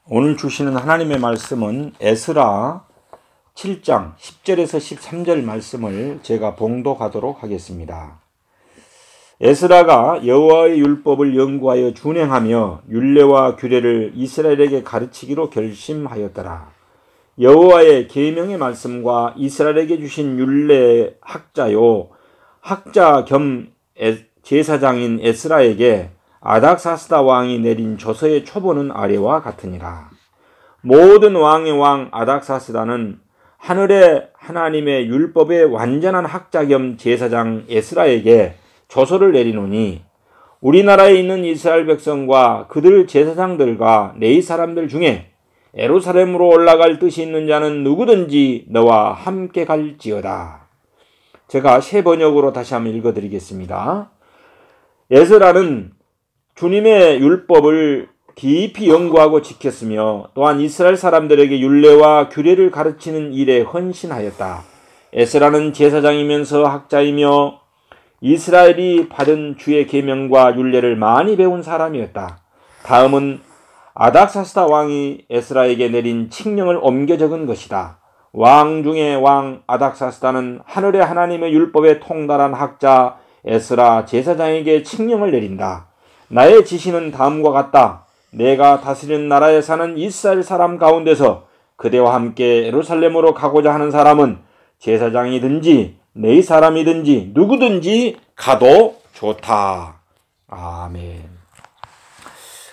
오늘 주시는 하나님의 말씀은 에스라 7장 10절에서 13절 말씀을 제가 봉독하도록 하겠습니다. 에스라가 여호와의 율법을 연구하여 준행하며 율례와 규례를 이스라엘에게 가르치기로 결심하였더라. 여호와의 계명의 말씀과 이스라엘에게 주신 율례 학자요 학자 겸 제사장인 에스라에게 아닥사스다 왕이 내린 조서의 초본은 아래와 같으니라. 모든 왕의 왕 아닥사스다는 하늘의 하나님의 율법의 완전한 학자 겸 제사장 에스라에게 조서를 내리노니 우리나라에 있는 이스라엘 백성과 그들 제사장들과 레위 사람들 중에 예루살렘으로 올라갈 뜻이 있는 자는 누구든지 너와 함께 갈지어다. 제가 새 번역으로 다시 한번 읽어드리겠습니다. 에스라는 주님의 율법을 깊이 연구하고 지켰으며 또한 이스라엘 사람들에게 율례와 규례를 가르치는 일에 헌신하였다. 에스라는 제사장이면서 학자이며 이스라엘이 받은 주의 계명과 율례를 많이 배운 사람이었다. 다음은 아닥사스다 왕이 에스라에게 내린 칙령을 옮겨 적은 것이다. 왕 중에 왕 아닥사스다는 하늘의 하나님의 율법에 통달한 학자 에스라 제사장에게 칙령을 내린다. 나의 지시는 다음과 같다. 내가 다스리는 나라에 사는 이스라엘 사람 가운데서 그대와 함께 예루살렘으로 가고자 하는 사람은 제사장이든지 레위 사람이든지 누구든지 가도 좋다. 아멘.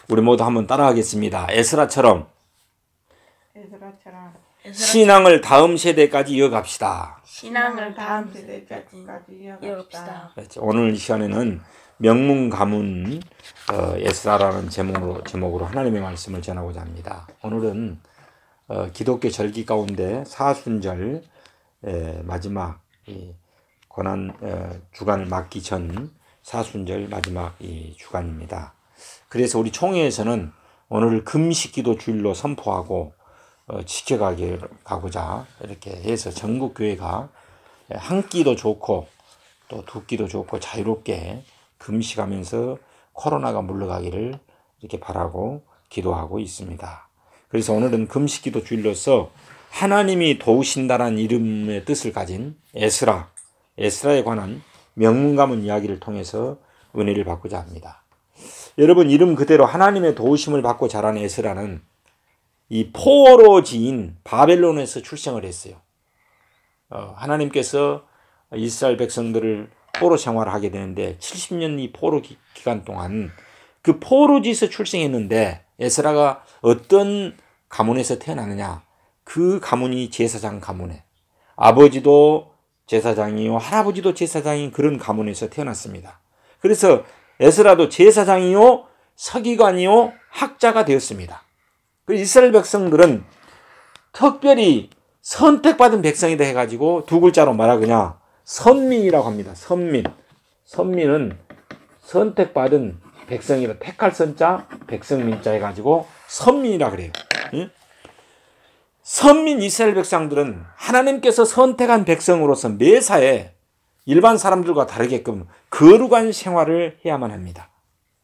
우리 모두 한번 따라하겠습니다. 에스라처럼 신앙을 다음 세대까지 이어갑시다. 신앙을 다음 세대까지 이어갑시다. 그렇죠. 오늘 이 시간에는 명문 가문 에스라라는 제목으로 하나님의 말씀을 전하고자 합니다. 오늘은 기독교 절기 가운데 사순절 마지막 고난 주간을 맞기 전 사순절 마지막 주간입니다. 그래서 우리 총회에서는 오늘 금식기도 주일로 선포하고 지켜가고자 이렇게 해서 전국 교회가 한 끼도 좋고 또 두 끼도 좋고 자유롭게 금식하면서 코로나가 물러가기를 이렇게 바라고 기도하고 있습니다. 그래서 오늘은 금식기도 주일로서 하나님이 도우신다는 이름의 뜻을 가진 에스라에 관한 명문가문 이야기를 통해서 은혜를 받고자 합니다. 여러분, 이름 그대로 하나님의 도우심을 받고 자란 에스라는 이 포로지인 바벨론에서 출생을 했어요. 하나님께서 이스라엘 백성들을 포로 생활을 하게 되는데 70년 이 포로 기간 동안 그 포로지에서 출생했는데 에스라가 어떤 가문에서 태어나느냐? 그 가문이 제사장 가문에 아버지도 제사장이요 할아버지도 제사장인 그런 가문에서 태어났습니다. 그래서 에스라도 제사장이요 서기관이요 학자가 되었습니다. 그래서 이스라엘 백성들은 특별히 선택받은 백성이다 해가지고 두 글자로 말하거냐 선민이라고 합니다. 선민은 선택받은 백성이라 택할 선자 백성민자 해가지고 선민이라 그래요. 응? 선민 이스라엘 백성들은 하나님께서 선택한 백성으로서 매사에 일반 사람들과 다르게끔 거룩한 생활을 해야만 합니다.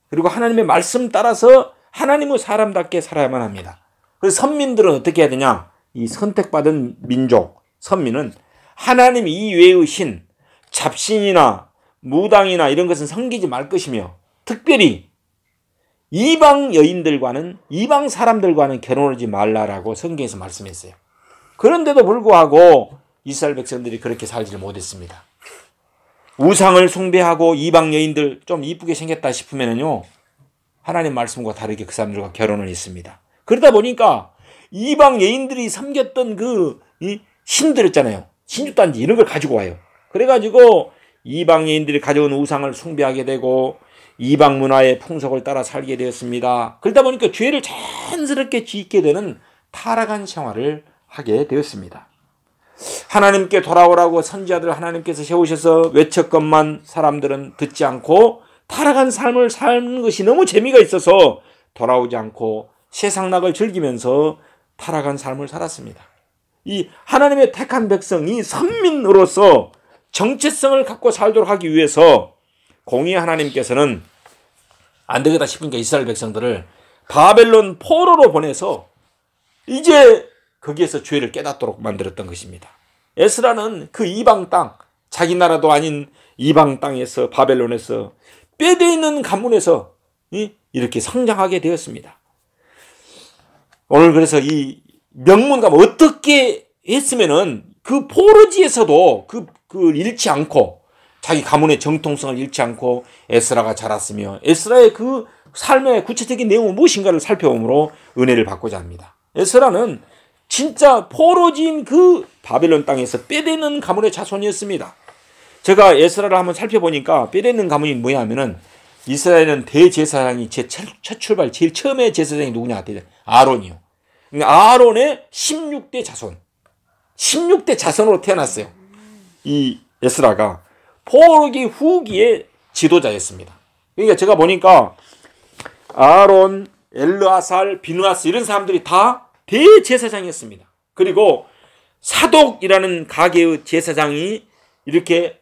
그리고 하나님의 말씀 따라서 하나님의 사람답게 살아야만 합니다. 그래서 선민들은 어떻게 해야 되냐? 이 선택받은 민족, 선민은 하나님 이외의 신, 잡신이나 무당이나 이런 것은 섬기지 말 것이며 특별히 이방 여인들과는 이방 사람들과는 결혼하지 말라라고 성경에서 말씀했어요. 그런데도 불구하고 이스라엘 백성들이 그렇게 살지를 못했습니다. 우상을 숭배하고 이방 여인들 좀 이쁘게 생겼다 싶으면요 하나님 말씀과 다르게 그 사람들과 결혼을 했습니다. 그러다 보니까 이방 여인들이 섬겼던 그 신들 있잖아요. 신주단지 이런 걸 가지고 와요. 그래가지고 이방 여인들이 가져온 우상을 숭배하게 되고 이방 문화의 풍속을 따라 살게 되었습니다. 그러다 보니까 죄를 자연스럽게 짓게 되는 타락한 생활을 하게 되었습니다. 하나님께 돌아오라고 선지자들 하나님께서 세우셔서 외쳤건만 사람들은 듣지 않고 타락한 삶을 사는 것이 너무 재미가 있어서 돌아오지 않고 세상락을 즐기면서 타락한 삶을 살았습니다. 이 하나님의 택한 백성이 선민으로서 정체성을 갖고 살도록 하기 위해서 공의 하나님께서는 안 되겠다 싶으니까 이스라엘 백성들을 바벨론 포로로 보내서 이제 거기에서 죄를 깨닫도록 만들었던 것입니다. 에스라는 그 이방 땅, 자기 나라도 아닌 이방 땅에서, 바벨론에서 뼈대 있는 가문에서 이렇게 성장하게 되었습니다. 오늘 그래서 이 명문 가문 어떻게 했으면은 그 포로지에서도 그 잃지 않고 자기 가문의 정통성을 잃지 않고 에스라가 자랐으며 에스라의 그 삶의 구체적인 내용은 무엇인가를 살펴보므로 은혜를 받고자 합니다. 에스라는 진짜 포로지인 그 바벨론 땅에서 뼈대있는 가문의 자손이었습니다. 제가 에스라를 한번 살펴보니까 뼈대있는 가문이 뭐냐 하면은 이스라엘은 대제사장이 첫 출발 제일 처음에 제사장이 누구냐? 아론이요. 아론의 16대 자손. 16대 자손으로 태어났어요. 이 에스라가 포로기 후기의 지도자였습니다. 그러니까 제가 보니까 아론, 엘르아살, 비누아스 이런 사람들이 다 대제사장이었습니다. 그리고 사독이라는 가게의 제사장이 이렇게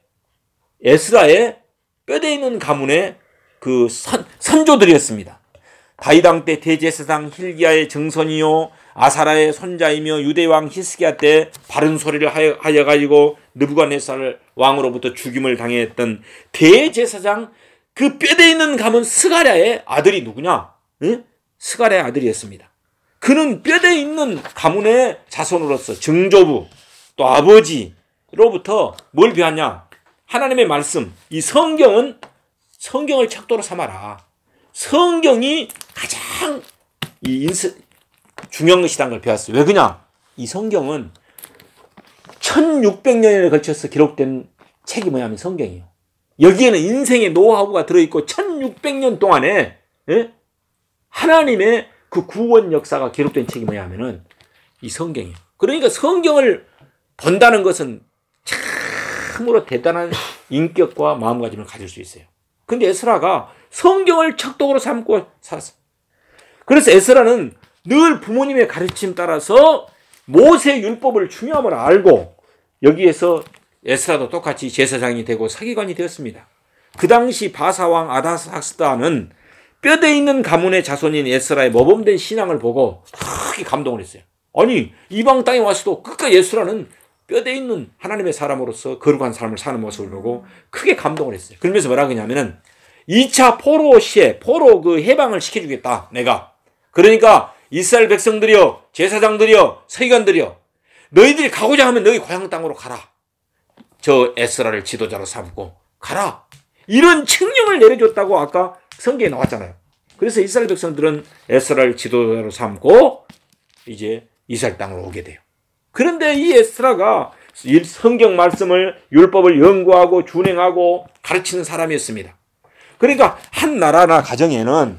에스라의 뼈대 있는 가문의 그 선조들이었습니다. 다윗왕 때 대제사장 힐기야의 정선이요 아사라의 손자이며 유대왕 히스기야 때 바른 소리를 하여 가지고 느부갓네살 왕으로부터 죽임을 당했던 대제사장 그 뼈대 있는 가문 스가랴의 아들이 누구냐? 응? 스가랴의 아들이었습니다. 그는 뼈대 있는 가문의 자손으로서 증조부 또 아버지로부터 뭘 배웠냐? 하나님의 말씀, 이 성경을 척도로 삼아라. 성경이 가장 중요한 것이라는 걸 배웠어요. 왜 그러냐? 이 성경은 1600년에 걸쳐서 기록된 책이 뭐냐면 성경이에요. 여기에는 인생의 노하우가 들어있고 1600년 동안에 하나님의 그 구원 역사가 기록된 책이 뭐냐면은 이 성경이에요. 그러니까 성경을 본다는 것은 참으로 대단한 인격과 마음가짐을 가질 수 있어요. 근데 에스라가 성경을 척도로 삼고 살았어요. 그래서 에스라는 늘 부모님의 가르침 따라서 모세 율법을 중요함을 알고 여기에서 에스라도 똑같이 제사장이 되고 서기관이 되었습니다. 그 당시 바사왕 아다사스다는 뼈대 있는 가문의 자손인 에스라의 모범된 신앙을 보고 크게 감동을 했어요. 아니 이방 땅에 와서도 끝까지 에스라는 뼈대 있는 하나님의 사람으로서 거룩한 삶을 사는 모습을 보고 크게 감동을 했어요. 그러면서 뭐라 그러냐면은 2차 포로 시에 포로 그 해방을 시켜주겠다 내가. 그러니까 이스라엘 백성들이여 제사장들이여 서기관들이여 너희들이 가고자 하면 너희 고향 땅으로 가라. 저 에스라를 지도자로 삼고 가라. 이런 칙령을 내려줬다고 아까 성경에 나왔잖아요. 그래서 이스라엘 백성들은 에스라를 지도자로 삼고 이제 이스라엘 땅으로 오게 돼요. 그런데 이 에스라가 성경 말씀을 율법을 연구하고 준행하고 가르치는 사람이었습니다. 그러니까 한 나라나 가정에는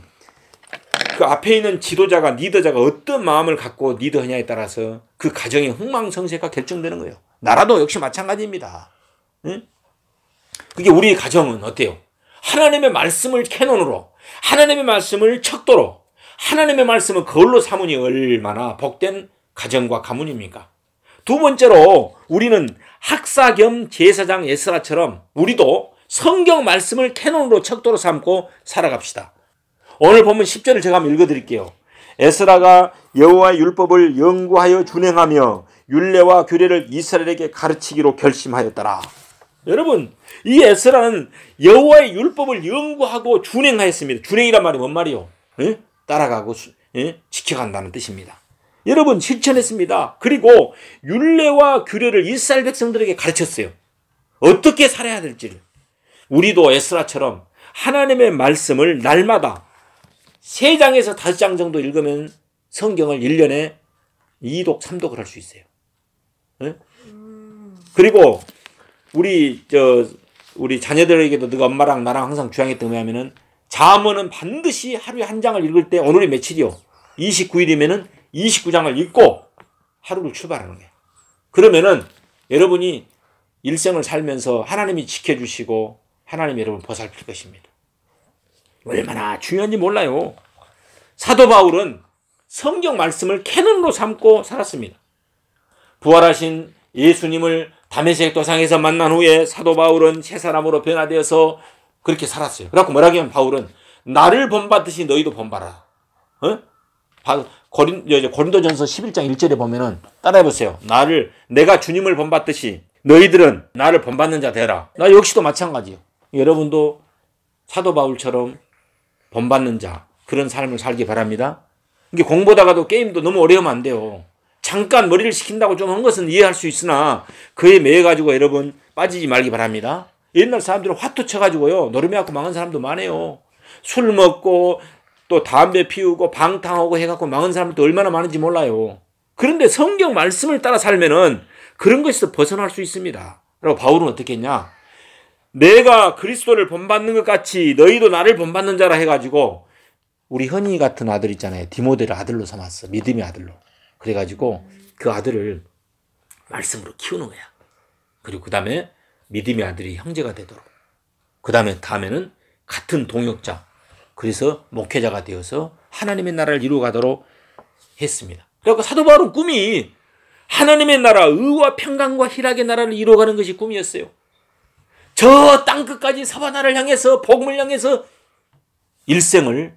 그 앞에 있는 지도자가 리더자가 어떤 마음을 갖고 리더하냐에 따라서 그 가정의 흥망성쇠가 결정되는 거예요. 나라도 역시 마찬가지입니다. 응? 그게 우리 가정은 어때요? 하나님의 말씀을 캐논으로 하나님의 말씀을 척도로 하나님의 말씀을 거울로 삼으니 얼마나 복된 가정과 가문입니까? 두 번째로 우리는 학사 겸 제사장 에스라처럼 우리도 성경 말씀을 캐논으로 척도로 삼고 살아갑시다. 오늘 보면 10절을 제가 한번 읽어드릴게요. 에스라가 여호와의 율법을 연구하여 준행하며 율례와 규례를 이스라엘에게 가르치기로 결심하였더라. 여러분 이 에스라는 여호와의 율법을 연구하고 준행하였습니다. 준행이란 말이 뭔 말이요? 따라가고 지켜간다는 뜻입니다. 여러분 실천했습니다. 그리고 율례와 규례를 이스라엘 백성들에게 가르쳤어요. 어떻게 살아야 될지를. 우리도 에스라처럼 하나님의 말씀을 날마다 3장에서 5장 정도 읽으면 성경을 1년에 2독, 3독을 할 수 있어요. 그리고 우리 자녀들에게도 너가 엄마랑 나랑 항상 주장했던 거 하면은 잠언은 반드시 하루에 한 장을 읽을 때 오늘이 며칠이요? 29일이면은 29장을 읽고 하루를 출발하는 거예요. 그러면은 여러분이 일생을 살면서 하나님이 지켜주시고 하나님이 여러분 보살필 것입니다. 얼마나 중요한지 몰라요. 사도 바울은 성경 말씀을 캐논으로 삼고 살았습니다. 부활하신 예수님을 다메섹 도상에서 만난 후에 사도 바울은 새 사람으로 변화되어서 그렇게 살았어요. 그래갖고 뭐라고 하면 바울은 나를 본받듯이 너희도 본받아라. 고린도전서 11장 1절에 보면은 따라해보세요. 내가 주님을 본받듯이 너희들은 나를 본받는 자 되라. 나 역시도 마찬가지요. 여러분도 사도 바울처럼 본받는 자, 그런 삶을 살기 바랍니다. 이게 공부하다가도 게임도 너무 어려우면 안 돼요. 잠깐 머리를 식힌다고 좀 한 것은 이해할 수 있으나 그에 매여가지고 여러분 빠지지 말기 바랍니다. 옛날 사람들은 화투 쳐가지고요 노름해갖고 망한 사람도 많아요. 술 먹고 또 담배 피우고 방탕하고 해갖고 망한 사람도 얼마나 많은지 몰라요. 그런데 성경 말씀을 따라 살면은 그런 것에서 벗어날 수 있습니다. 그리고 바울은 어떻게 했냐? 내가 그리스도를 본받는 것 같이 너희도 나를 본받는 자라 해가지고 우리 현이 같은 아들 있잖아요. 디모데를 아들로 삼았어. 믿음의 아들로. 그래가지고 그 아들을 말씀으로 키우는 거야. 그리고 그 다음에 믿음의 아들이 형제가 되도록. 그 다음에는 같은 동역자. 그래서 목회자가 되어서 하나님의 나라를 이루어가도록 했습니다. 그러니까 사도 바울은 꿈이 하나님의 나라, 의와 평강과 희락의 나라를 이루어가는 것이 꿈이었어요. 저 땅끝까지 사바나를 향해서 복음을 향해서 일생을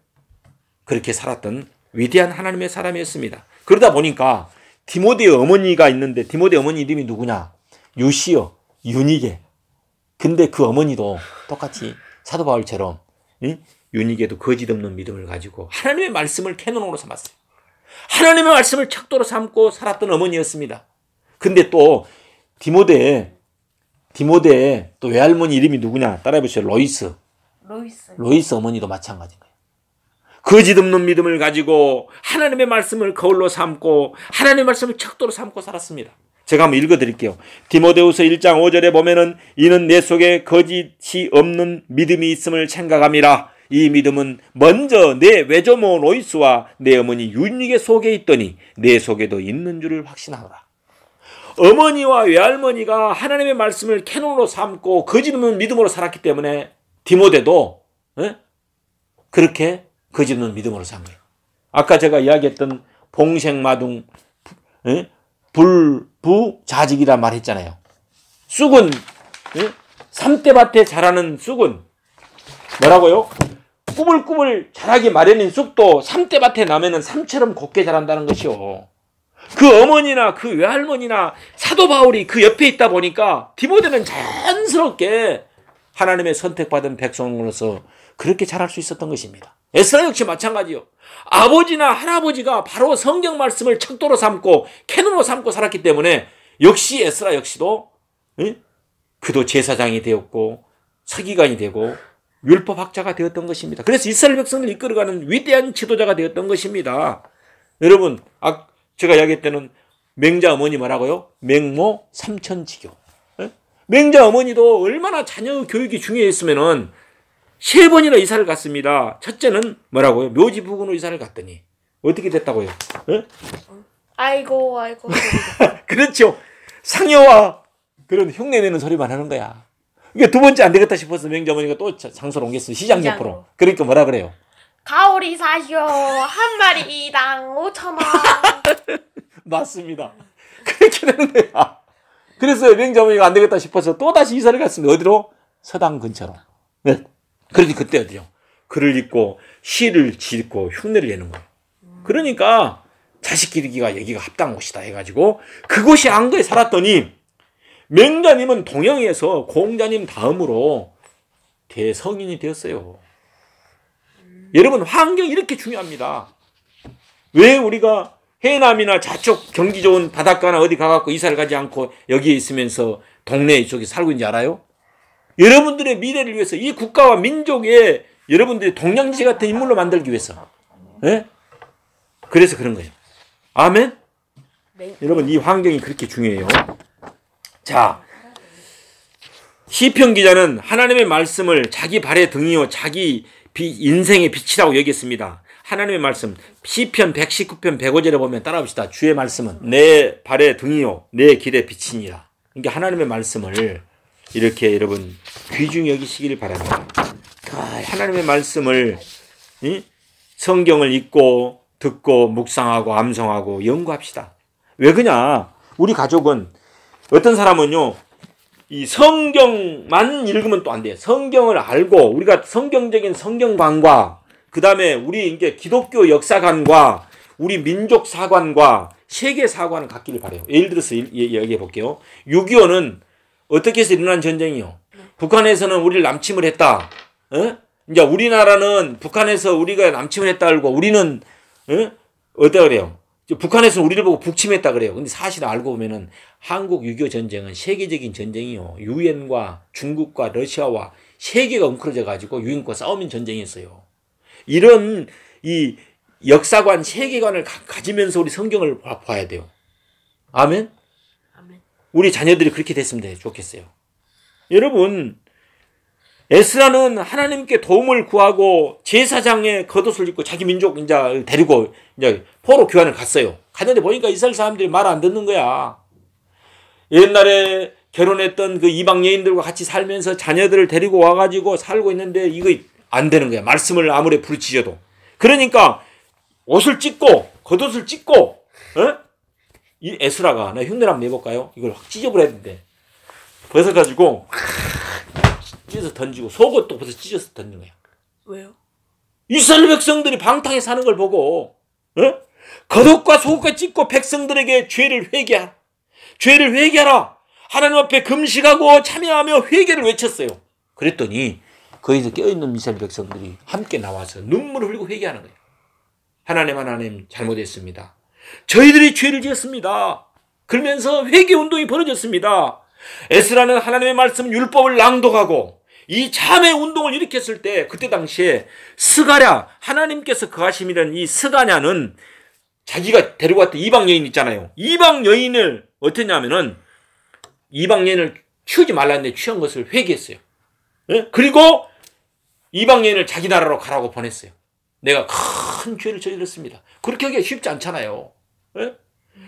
그렇게 살았던 위대한 하나님의 사람이었습니다. 그러다 보니까 디모데의 어머니가 있는데 디모데 어머니 이름이 누구냐? 유시여, 유니게. 근데 그 어머니도 똑같이 사도 바울처럼 유니게도 거짓 없는 믿음을 가지고 하나님의 말씀을 캐논으로 삼았어요. 하나님의 말씀을 척도로 삼고 살았던 어머니였습니다. 근데 또 디모데의 또 외할머니 이름이 누구냐? 따라해보세요. 로이스 어머니도 마찬가지인 거예요. 거짓 없는 믿음을 가지고 하나님의 말씀을 거울로 삼고 하나님의 말씀을 척도로 삼고 살았습니다. 제가 한번 읽어드릴게요. 디모데후서 1장 5절에 보면은 이는 내 속에 거짓이 없는 믿음이 있음을 생각함이라. 이 믿음은 먼저 내 외조모 로이스와 내 어머니 유니게 속에 있더니 내 속에도 있는 줄을 확신하노라. 어머니와 외할머니가 하나님의 말씀을 캐논으로 삼고 거짓 없는 믿음으로 살았기 때문에 디모데도 그렇게 거짓 없는 믿음으로 산 거예요. 아까 제가 이야기했던 봉생마둥 불부자직이란 말 했잖아요. 쑥은 삼대밭에 자라는 쑥은 뭐라고요? 꾸불꾸불 자라기 마련인 쑥도 삼대밭에 나면은 삼처럼 곱게 자란다는 것이요. 그 어머니나 그 외할머니나 사도 바울이 그 옆에 있다 보니까 디모데는 자연스럽게 하나님의 선택받은 백성으로서 그렇게 자랄 수 있었던 것입니다. 에스라 역시 마찬가지요. 아버지나 할아버지가 바로 성경 말씀을 척도로 삼고 캐논으로 삼고 살았기 때문에 역시 에스라 역시도 그도 제사장이 되었고 서기관이 되고 율법학자가 되었던 것입니다. 그래서 이스라엘 백성을 이끌어가는 위대한 지도자가 되었던 것입니다. 여러분, 제가 이야기했던 맹자 어머니 뭐라고요? 맹모 삼천지교. 맹자 어머니도 얼마나 자녀 교육이 중요했으면은 3번이나 이사를 갔습니다. 첫째는 뭐라고요? 묘지 부근으로 이사를 갔더니 어떻게 됐다고요? 아이고. 그렇죠. 상여와 그런 흉내내는 소리만 하는 거야. 그러니까 두 번째 안 되겠다 싶어서 맹자 어머니가 또 장소를 옮겼어요. 시장 옆으로. 그러니까 뭐라 그래요? 가오리 사시오. 한 마리당 5,000원. 맞습니다. 그렇게 되는 거야. 그래서 맹자 어머니가 안 되겠다 싶어서 또 다시 이사를 갔습니다. 어디로? 서당 근처로. 네. 그러니 그때 어디요? 글을 읽고 시를 짓고 흉내를 내는 거예요. 그러니까 자식 기르기가 여기가 합당한 곳이다 해가지고 그곳이 안거에 살았더니 맹자님은 동영에서 공자님 다음으로 대성인이 되었어요. 여러분, 환경이 이렇게 중요합니다. 왜 우리가 해남이나 저쪽 경기 좋은 바닷가나 어디 가갖고 이사를 가지 않고 여기에 있으면서 동네 이쪽에 살고 있는지 알아요? 여러분들의 미래를 위해서 이 국가와 민족에 여러분들이 동양지 같은 인물로 만들기 위해서. 그래서 그런 거예요. 아멘? 네. 여러분, 이 환경이 그렇게 중요해요. 자, 시편 기자는 하나님의 말씀을 자기 발의 등이요 자기 인생의 빛이라고 여겼습니다. 하나님의 말씀 시편 119편 105절에 보면 따라합시다. 주의 말씀은 내 발의 등이요 내 길의 빛이니라. 그러니까 하나님의 말씀을 이렇게 여러분 귀중히 여기시길 바랍니다. 하나님의 말씀을 성경을 읽고 듣고 묵상하고 암송하고 연구합시다. 왜 그러냐? 우리 가족은 어떤 사람은요 이 성경만 읽으면 또 안 돼요. 성경을 알고 우리가 성경적인 성경관과 그 다음에 우리 이제 기독교 역사관과 우리 민족 사관과 세계 사관을 갖기를 바래요. 예를 들어서 얘기해 볼게요. 6.25는 어떻게 해서 일어난 전쟁이요? 북한에서는 우리를 남침을 했다. 이제 우리나라는 북한에서 우리가 남침을 했다 그러고 우리는 어떠 그래요? 북한에서는 우리를 보고 북침했다 그래요. 근데 사실 알고 보면은 한국 6.25 전쟁은 세계적인 전쟁이요. 유엔과 중국과 러시아와 세계가 엉클어져 가지고 유엔과 싸우는 전쟁이었어요. 이런 이 역사관, 세계관을 가지면서 우리 성경을 봐야 돼요. 아멘? 아멘. 우리 자녀들이 그렇게 됐으면 좋겠어요. 여러분, 에스라는 하나님께 도움을 구하고 제사장의 겉옷을 입고 자기 민족 이제 데리고 이제 포로 교환을 갔어요. 갔는데 보니까 이스라엘 사람들이 말 안 듣는 거야. 옛날에 결혼했던 그 이방 여인들과 같이 살면서 자녀들을 데리고 와가지고 살고 있는데 이거 안 되는 거야. 말씀을 아무리 부르짖어도. 그러니까 옷을 찢고 겉옷을 찢고 이 에스라가 나 흉내 한번 내볼까요? 이걸 확 찢어버려야 되는데 벗어가지고 찢어서 던지고 속옷도 벗어 찢어서 던진 거야. 왜요? 이스라엘 백성들이 방탕에 사는 걸 보고 겉옷과 속옷과 찢고 백성들에게 죄를 회개하라. 죄를 회개하라. 하나님 앞에 금식하고 참여하며 회개를 외쳤어요. 그랬더니 거기서 깨어있는 이스라엘 백성들이 함께 나와서 눈물을 흘리고 회개하는 거예요. 하나님 잘못했습니다. 저희들이 죄를 지었습니다. 그러면서 회개 운동이 벌어졌습니다. 에스라는 하나님의 말씀 율법을 낭독하고 이 참회 운동을 일으켰을 때 그때 당시에 스가랴 하나님께서 거하심이라는 이 스가랴는 자기가 데리고 왔던 이방 여인 있잖아요. 이방 여인을 어땠냐면은 이방 여인을 취하지 말라는데 취한 것을 회개했어요. 그리고 이방 여인을 자기 나라로 가라고 보냈어요. 내가 큰 죄를 저질렀습니다. 그렇게 하기가 쉽지 않잖아요.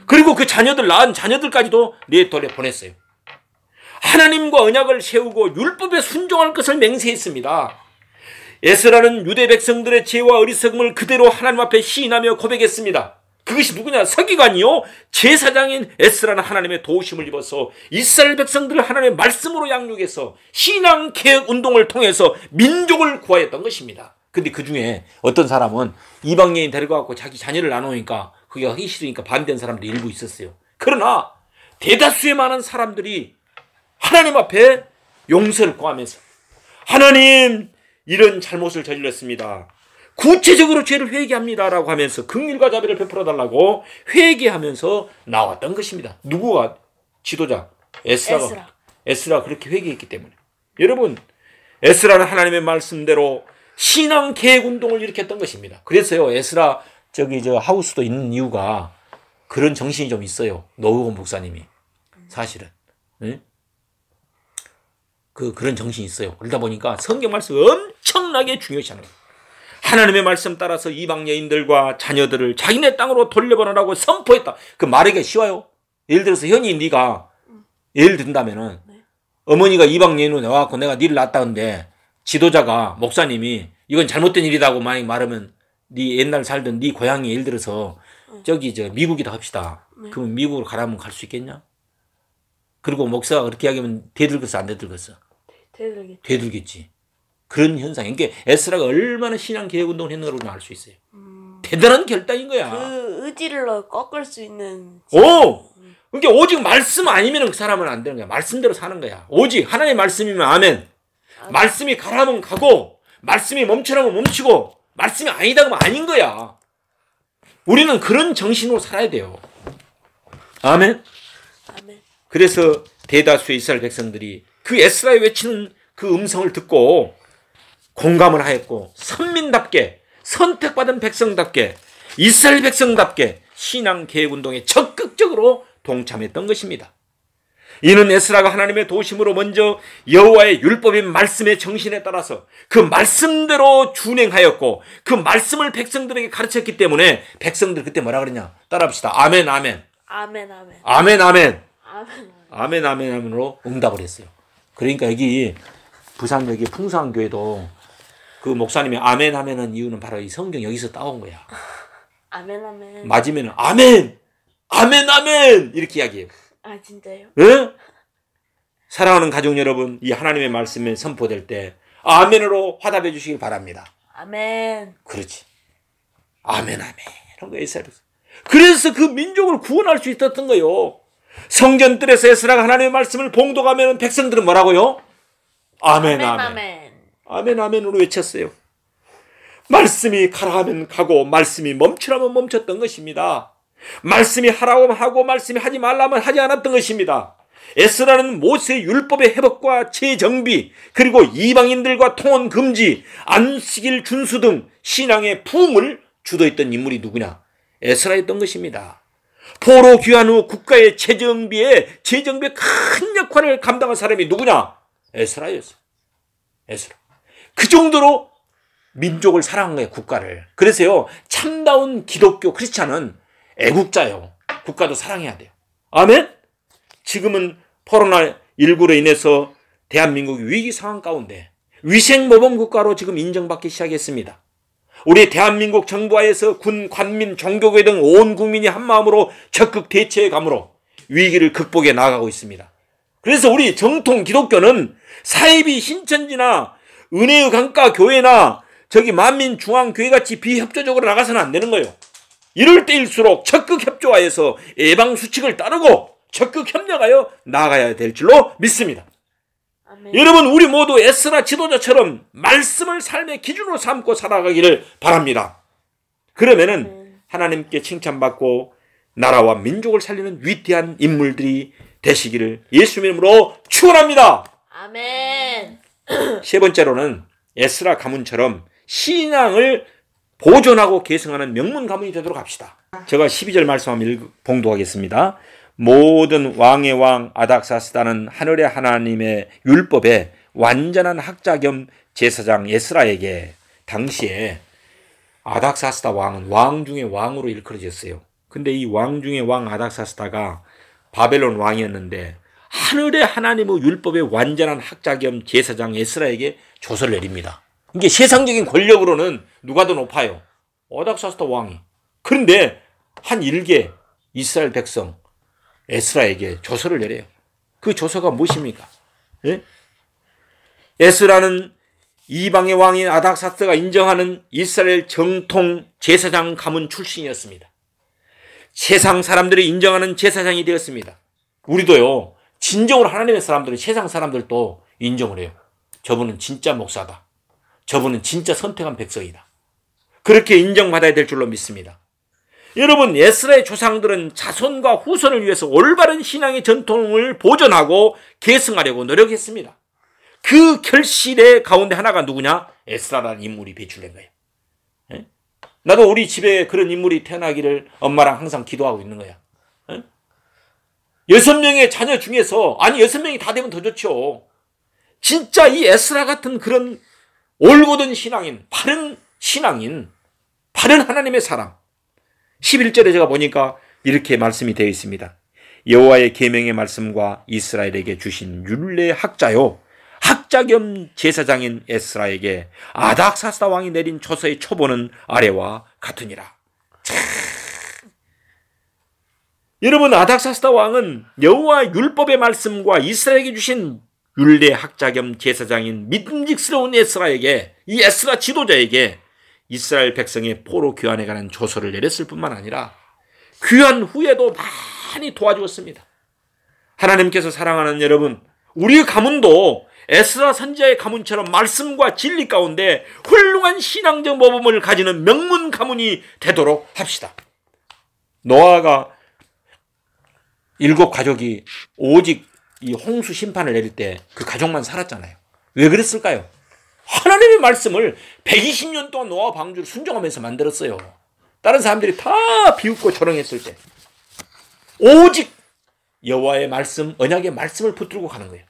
그리고 그 자녀들 낳은 자녀들까지도 내 돌에 보냈어요. 하나님과 언약을 세우고 율법에 순종할 것을 맹세했습니다. 에스라는 유대 백성들의 죄와 어리석음을 그대로 하나님 앞에 시인하며 고백했습니다. 그것이 누구냐? 서기관이요 제사장인 에스라는 하나님의 도우심을 입어서 이스라엘 백성들을 하나님의 말씀으로 양육해서 신앙개혁 운동을 통해서 민족을 구하였던 것입니다. 근데 그 중에 어떤 사람은 이방여인 데려가고 자기 자녀를 나누니까 그게 하기 싫으니까 반대한 사람도 일부 있었어요. 그러나 대다수의 많은 사람들이 하나님 앞에 용서를 구하면서 하나님 이런 잘못을 저질렀습니다. 구체적으로 죄를 회개합니다라고 하면서 긍휼과 자비를 베풀어 달라고 회개하면서 나왔던 것입니다. 누구가? 지도자 에스라가 그렇게 회개했기 때문에. 여러분 에스라는 하나님의 말씀대로 신앙 개혁 운동을 일으켰던 것입니다. 그래서요 에스라 하우스도 있는 이유가 그런 정신이 좀 있어요. 노후건 목사님이 사실은 그런 정신이 있어요. 그러다 보니까 성경 말씀을 엄청나게 중요시하는 거예요. 하나님의 말씀 따라서 이방 여인들과 자녀들을 자기네 땅으로 돌려보내라고 선포했다. 그 말하기가 쉬워요. 예를 들어서 현이 네가 예를 든다면은 어머니가 이방 여인으로 나와갖고 내가 니를 낳았다는데 지도자가 목사님이 이건 잘못된 일이라고 만약 말하면 네 옛날 살던 네 고향이 예를 들어서 미국이다 합시다. 그러면 미국으로 가라면 갈 수 있겠냐? 그리고 목사가 그렇게 이야기하면 대들겠어 안 대들겠어? 대들겠지. 그런 현상. 그러니까 에스라가 얼마나 신앙 개혁 운동을 했는가를 알 수 있어요. 대단한 결단인 거야. 그 의지를 꺾을 수 있는. 그러니까 오직 말씀 아니면 그 사람은 안 되는 거야. 말씀대로 사는 거야. 오직 하나님의 말씀이면 아멘. 말씀이 가라면 가고 말씀이 멈추라면 멈추고 말씀이 아니다 그러면 아닌 거야. 우리는 그런 정신으로 살아야 돼요. 아멘. 그래서 대다수의 이스라엘 백성들이 그 에스라의 외치는 그 음성을 듣고 공감을 하였고 선민답게 선택받은 백성답게 이스라엘 백성답게 신앙개혁운동에 적극적으로 동참했던 것입니다. 이는 에스라가 하나님의 도심으로 먼저 여호와의 율법인 말씀의 정신에 따라서 그 말씀대로 준행하였고 그 말씀을 백성들에게 가르쳤기 때문에 백성들 그때 뭐라 그랬냐? 따라합시다. 아멘 아멘. 아멘 아멘. 아멘 아멘. 아멘 아멘 아멘 아멘으로 응답을 했어요. 그러니까 여기 부산 여기 풍성한 교회도 그 목사님이 아멘 하면은 이유는 바로 이 성경 여기서 따온 거야. 아멘 아멘. 맞으면은 아멘 아멘 아멘 이렇게 이야기해요. 아 진짜요? 예? 사랑하는 가족 여러분, 이 하나님의 말씀이 선포될 때 아멘으로 화답해 주시길 바랍니다. 아멘. 그렇지. 아멘, 아멘. 이런 거 에스라 백성. 그래서 그 민족을 구원할 수 있었던 거요. 성전뜰에서 에스라가 하나님의 말씀을 봉독하면 백성들은 뭐라고요? 아멘, 아멘. 아멘. 아멘, 아멘으로 외쳤어요. 말씀이 가라 하면 가고 말씀이 멈추라면 멈췄던 것입니다. 말씀이 하라고 하고 말씀이 하지 말라면 하지 않았던 것입니다. 에스라는 모세의 율법의 회복과 재정비, 그리고 이방인들과 통혼 금지, 안식일 준수 등 신앙의 부흥을 주도했던 인물이 누구냐? 에스라였던 것입니다. 포로 귀환 후 국가의 재정비에 큰 역할을 감당한 사람이 누구냐? 에스라였어요. 에스라. 그 정도로 민족을 사랑한 거예요, 국가를. 그래서요, 참다운 기독교 크리스찬은 애국자예요. 국가도 사랑해야 돼요. 아멘? 지금은 코로나19로 인해서 대한민국이 위기 상황 가운데 위생모범 국가로 지금 인정받기 시작했습니다. 우리 대한민국 정부하에서 군, 관민, 종교계 등 온 국민이 한마음으로 적극 대처해 가므로 위기를 극복해 나가고 있습니다. 그래서 우리 정통 기독교는 사이비 신천지나 은혜의 강가 교회나 만민중앙교회 같이 비협조적으로 나가서는 안 되는 거예요. 이럴 때일수록 적극 협조하여서 예방수칙을 따르고 적극 협력하여 나아가야 될 줄로 믿습니다. 아멘. 여러분, 우리 모두 에스라 지도자처럼 말씀을 삶의 기준으로 삼고 살아가기를 바랍니다. 그러면은 하나님께 칭찬받고 나라와 민족을 살리는 위대한 인물들이 되시기를 예수 이름으로 축원합니다. 아멘. 세 번째로는 에스라 가문처럼 신앙을 보존하고 계승하는 명문 가문이 되도록 합시다. 제가 12절 말씀 한번 봉독하겠습니다. 모든 왕의 왕 아닥사스다는 하늘의 하나님의 율법에 완전한 학자 겸 제사장 에스라에게, 당시에 아닥사스다 왕은 왕 중의 왕으로 일컬어졌어요. 근데 이 왕 중의 왕 아닥사스다가 바벨론 왕이었는데 하늘의 하나님의 율법에 완전한 학자 겸 제사장 에스라에게 조서를 내립니다. 이게 세상적인 권력으로는 누가 더 높아요? 아닥사스다 왕이. 그런데 한 일개 이스라엘 백성 에스라에게 조서를 내려요. 그 조서가 무엇입니까? 예? 에스라는 이방의 왕인 아닥사스다가 인정하는 이스라엘 정통 제사장 가문 출신이었습니다. 세상 사람들이 인정하는 제사장이 되었습니다. 우리도요, 진정으로 하나님의 사람들은 세상 사람들도 인정을 해요. 저분은 진짜 목사다. 저분은 진짜 선택한 백성이다. 그렇게 인정받아야 될 줄로 믿습니다. 여러분, 에스라의 조상들은 자손과 후손을 위해서 올바른 신앙의 전통을 보존하고 계승하려고 노력했습니다. 그 결실의 가운데 하나가 누구냐? 에스라라는 인물이 배출된 거예요. 예? 나도 우리 집에 그런 인물이 태어나기를 엄마랑 항상 기도하고 있는 거야. 예? 6명의 자녀 중에서, 6명이 다 되면 더 좋죠. 진짜 이 에스라 같은 그런 올곧은 신앙인, 바른 신앙인, 바른 하나님의 사람. 11절에 제가 보니까 이렇게 말씀이 되어 있습니다. 여호와의 계명의 말씀과 이스라엘에게 주신 율례 학자요, 학자 겸 제사장인 에스라에게 아닥사스다 왕이 내린 조서의 초본은 아래와 같으니라. 여러분, 아닥사스다 왕은 여호와 율법의 말씀과 이스라엘에게 주신 율례 학자 겸 제사장인 믿음직스러운 에스라에게, 이 에스라 지도자에게 이스라엘 백성의 포로 귀환에 관한 조서를 내렸을 뿐만 아니라 귀환 후에도 많이 도와주었습니다. 하나님께서 사랑하는 여러분, 우리의 가문도 에스라 선지자의 가문처럼 말씀과 진리 가운데 훌륭한 신앙적 모범을 가지는 명문 가문이 되도록 합시다. 노아가 7 가족이 오직 이 홍수 심판을 내릴 때 그 가족만 살았잖아요. 왜 그랬을까요? 하나님의 말씀을 120년 동안 노아 방주를 순종하면서 만들었어요. 다른 사람들이 다 비웃고 조롱했을 때 오직 여호와의 말씀, 언약의 말씀을 붙들고 가는 거예요.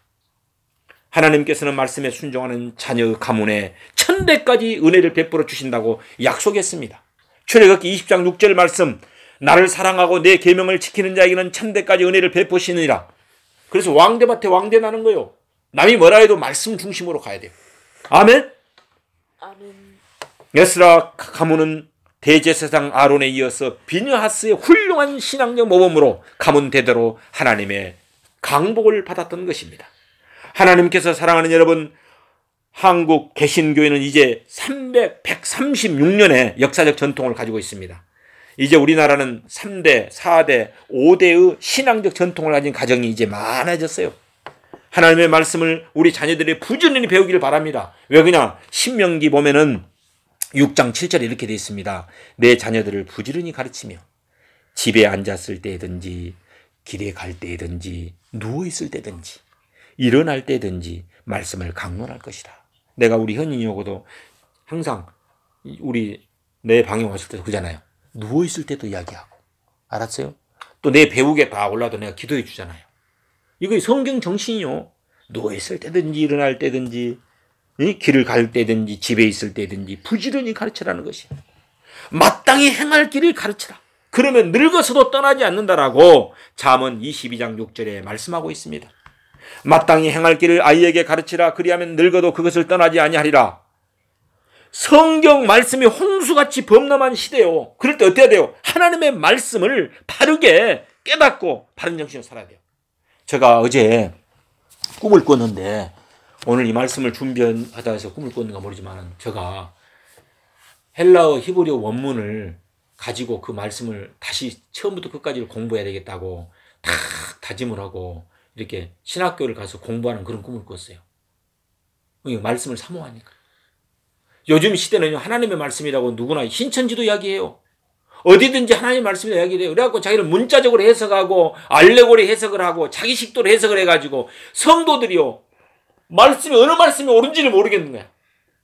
하나님께서는 말씀에 순종하는 자녀 가문에 1000배까지 은혜를 베풀어 주신다고 약속했습니다. 출애굽기 20장 6절 말씀, 나를 사랑하고 내 계명을 지키는 자에게는 1000배까지 은혜를 베푸시느니라. 그래서 왕대밭에 왕대 나는 거예요. 남이 뭐라 해도 말씀 중심으로 가야 돼요. 아멘. 아멘. 에스라 가문은 대제사장 아론에 이어서 비느하스의 훌륭한 신앙적 모범으로 가문 대대로 하나님의 강복을 받았던 것입니다. 하나님께서 사랑하는 여러분, 한국 개신교회는 이제 136년의 역사적 전통을 가지고 있습니다. 이제 우리나라는 3대, 4대, 5대의 신앙적 전통을 가진 가정이 이제 많아졌어요. 하나님의 말씀을 우리 자녀들이 부지런히 배우기를 바랍니다. 왜 그냥 신명기 보면은 6장 7절에 이렇게 되어 있습니다. 내 자녀들을 부지런히 가르치며 집에 앉았을 때든지 길에 갈 때든지 누워있을 때든지 일어날 때든지 말씀을 강론할 것이다. 내가 우리 현인이하고도 항상 내 방에 왔을 때도 그러잖아요. 누워있을 때도 이야기하고. 알았어요? 또 내 배우게 다 올라도 내가 기도해 주잖아요. 이거 성경 정신이요. 누워있을 때든지 일어날 때든지 길을 갈 때든지 집에 있을 때든지 부지런히 가르치라는 것이야. 마땅히 행할 길을 가르치라. 그러면 늙어서도 떠나지 않는다라고 잠언 22장 6절에 말씀하고 있습니다. 마땅히 행할 길을 아이에게 가르치라. 그리하면 늙어도 그것을 떠나지 아니하리라. 성경 말씀이 홍수같이 범람한 시대요. 그럴 때 어때야 돼요? 하나님의 말씀을 바르게 깨닫고 바른 정신으로 살아야 돼요. 제가 어제 꿈을 꿨는데 오늘 이 말씀을 준비하다 해서 꿈을 꿨는가 모르지만 제가 헬라어 히브리어 원문을 가지고 그 말씀을 다시 처음부터 끝까지 공부해야 되겠다고 다 다짐을 하고 이렇게 신학교를 가서 공부하는 그런 꿈을 꿨어요. 말씀을 사모하니까. 요즘 시대는 하나님의 말씀이라고 누구나 신천지도 이야기해요. 어디든지 하나님의 말씀이 이야기해요. 그래갖고 자기를 문자적으로 해석하고 알레고리 해석을 하고 자기 식도로 해석을 해가지고 성도들이요. 말씀이 어느 말씀이 옳은지를 모르겠는 거야.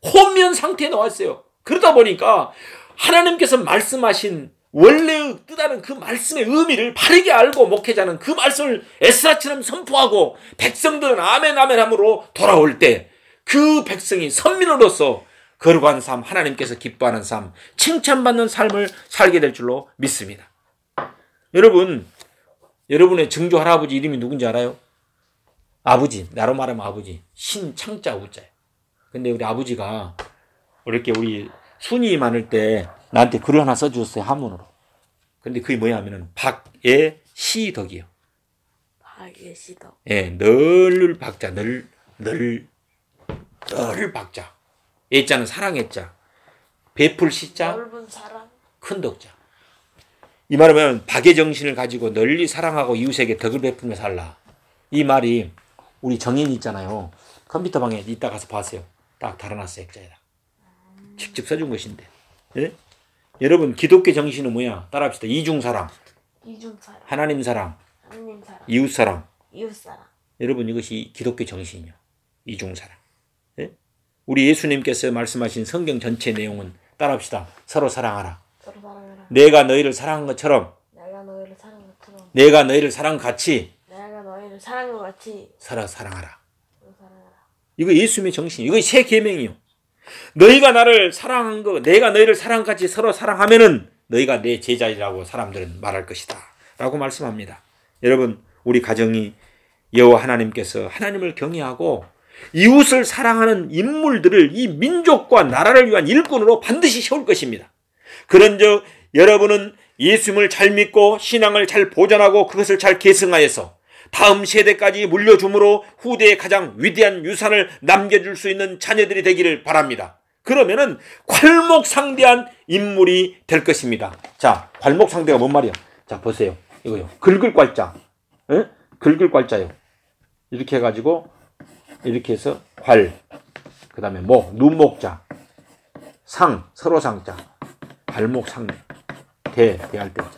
혼미한 상태에 나왔어요. 그러다 보니까 하나님께서 말씀하신 원래의 뜻하는 그 말씀의 의미를 바르게 알고 목회자는 그 말씀을 에스라처럼 선포하고 백성들은 아멘 아멘 함으로 돌아올 때 그 백성이 선민으로서 거룩한 삶, 하나님께서 기뻐하는 삶, 칭찬받는 삶을 살게 될 줄로 믿습니다. 여러분의 증조 할아버지 이름이 누군지 알아요? 아버지, 나로 말하면 아버지, 신창자 우자예요. 근데 우리 아버지가 이렇게 우리 순이 많을 때 나한테 글을 하나 써주셨어요, 한문으로. 근데 그게 뭐냐 하면은 박예시덕이요. 박예시덕. 예, 늘 박자, 늘 박자. 예자는 사랑의 자. 베풀 시자. 넓은 사랑. 큰 덕자. 이 말하면 박의 정신을 가지고 널리 사랑하고 이웃에게 덕을 베풀며 살라. 이 말이 우리 정인이 있잖아요. 컴퓨터 방에 이따 가서 봤어요. 딱 달아놨어요, 액자에다. 직접 써준 것인데. 예? 여러분 기독교 정신은 뭐야? 따라합시다. 이중사랑. 이중사랑. 하나님 사랑. 하나님 사랑. 이웃 사랑. 이웃 사랑. 여러분 이것이 기독교 정신이요. 이중사랑. 예? 우리 예수님께서 말씀하신 성경 전체 내용은 따라합시다. 서로 사랑하라. 서로 사랑하라. 내가 너희를 사랑한 것처럼 내가 너희를 사랑한 것처럼 내가 너희를 사랑한 같이 내가 너희를 사랑한 것 같이 서로 사랑하라. 서로 사랑하라. 이거 예수님의 정신. 이거 새 계명이요. 너희가 나를 사랑한 거, 내가 너희를 사랑한 같이 서로 사랑하면은 너희가 내 제자이라고 사람들은 말할 것이다. 라고 말씀합니다. 여러분, 우리 가정이 여호와 하나님께서 하나님을 경외하고 이웃을 사랑하는 인물들을 이 민족과 나라를 위한 일꾼으로 반드시 세울 것입니다. 그런즉 여러분은 예수님을 잘 믿고 신앙을 잘 보존하고 그것을 잘 계승하여서 다음 세대까지 물려줌으로 후대에 가장 위대한 유산을 남겨줄 수 있는 자녀들이 되기를 바랍니다. 그러면은 괄목상대한 인물이 될 것입니다. 자, 괄목상대가 뭔 말이야? 자, 보세요. 이거요. 긁을괄자. 예? 긁을괄자요. 이렇게 해가지고 이렇게 해서 괄. 그 다음에 눈목자. 상, 서로 상자. 괄목상대. 대할 때자.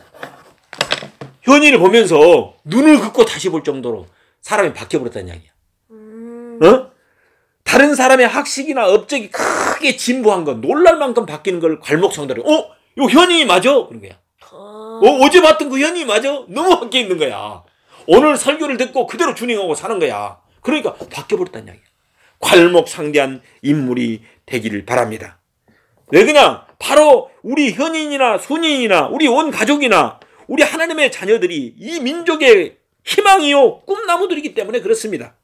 현이를 보면서 눈을 긋고 다시 볼 정도로 사람이 바뀌어버렸다는 이야기야. 어? 다른 사람의 학식이나 업적이 크게 진보한 건 놀랄 만큼 바뀌는 걸 괄목상대로 이거 현이 맞아? 그런 거야. 어제 봤던 그 현이 맞아? 너무 바뀌어 있는 거야. 오늘 설교를 듣고 그대로 준행하고 사는 거야. 그러니까 바뀌어버렸다는 이야기야. 괄목상대한 인물이 되기를 바랍니다. 왜 그냥 바로 우리 현인이나 손인이나 우리 온 가족이나 우리 하나님의 자녀들이 이 민족의 희망이요 꿈나무들이기 때문에 그렇습니다.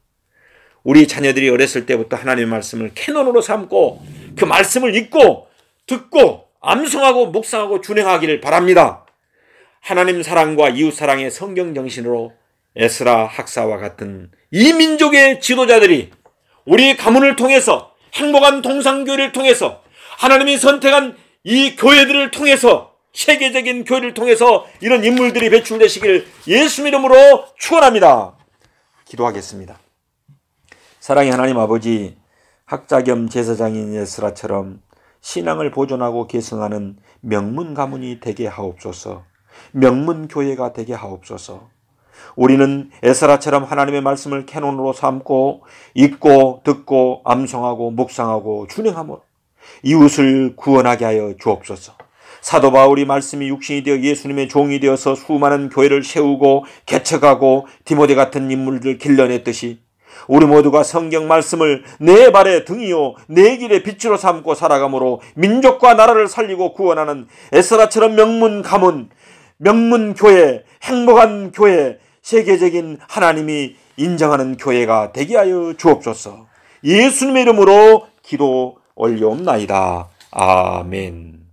우리 자녀들이 어렸을 때부터 하나님의 말씀을 캐논으로 삼고 그 말씀을 읽고 듣고 암송하고 묵상하고 준행하기를 바랍니다. 하나님 사랑과 이웃 사랑의 성경 정신으로 에스라 학사와 같은 이 민족의 지도자들이 우리 가문을 통해서 행복한 동산교회를 통해서 하나님이 선택한 이 교회들을 통해서 세계적인 교회를 통해서 이런 인물들이 배출되시길 예수 이름으로 축원합니다. 기도하겠습니다. 사랑의 하나님 아버지, 학자 겸 제사장인 에스라처럼 신앙을 보존하고 계승하는 명문 가문이 되게 하옵소서. 명문 교회가 되게 하옵소서. 우리는 에스라처럼 하나님의 말씀을 캐논으로 삼고 읽고 듣고 암송하고 묵상하고 준행하며 이웃을 구원하게 하여 주옵소서. 사도 바울이 말씀이 육신이 되어 예수님의 종이 되어서 수많은 교회를 세우고 개척하고 디모데 같은 인물들 길러냈듯이 우리 모두가 성경 말씀을 내 발의 등이요 내 길의 빛으로 삼고 살아감으로 민족과 나라를 살리고 구원하는 에스라처럼 명문 가문, 명문 교회, 행복한 교회, 세계적인 하나님이 인정하는 교회가 되게 하여 주옵소서. 예수님의 이름으로 기도 올려옵나이다. 아멘.